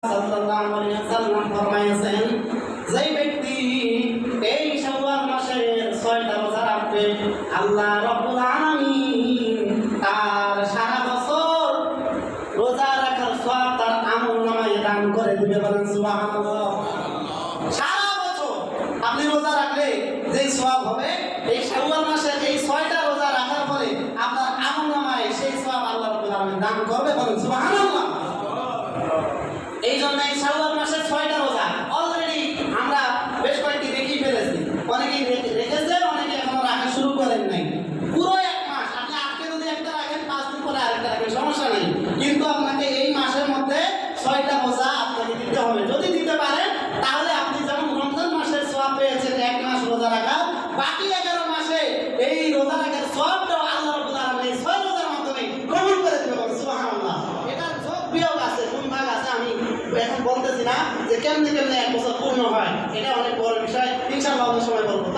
সাল্লাল্লাহু আলাইহি ওয়াসাল্লাম ফরমায়েছেন, যে ব্যক্তি এই শাওয়াল মাসের 6টা রোজা রাখবে, আল্লাহ রাব্বুল আলামিন তার সারা বছর রোজা রাখার সওয়াব তার আমলনামায় দান করে দিবে। বলেন সুবহানাল্লাহ। সারা বছর আপনি রোজা রাখলে যে সওয়াব হবে, এই শাওয়াল মাসের এই 6টা রোজা রাখার পরে আপনার আমলনামায় সেই সওয়াব আল্লাহ রাব্বুল আলামিন দান করবে। বলেন সুবহানাল্লাহ। এই জন্য এই শাওয়াল মাসের 6টা রোজা অলরেডি আমরা বেশ কয়েকটি দেখেই ফেলেছি। অনেকেই রেখেছেন, অনেকে এখনো রাখা শুরু করেন নাই। পুরো এক মাস আপনি আজকে যদি একটা রাখেন, 5 দিন পরে আরেকটা রাখেন, সমস্যা নেই, কিন্তু আপনাকে এই মাসের মধ্যে 6টা রোজা আপনাকে দিতে হবে। যদি দিতে পারেন তাহলে আপনি যেমন রমজান মাসের সওয়াব পেয়েছেন 1 মাস রোজা রাখা, বাকি 11 মাসে এই রোজা রাখার সওয়াবটাও আল্লাহ রাব্বুল আলামিন 6 রোজার মাধ্যমে কবুল করে দিবেন। সুবহানাল্লাহ। এটার যোগ বিয়োগ আছে, কোন ভাগ আছে আমি এখন বলতেছি না যে কেমনে কেমনে 1 বছর পূর্ণ হয়, এটা অনেক বড় বিষয়, ইনশাআল্লাহ অন্য সময় বলবো।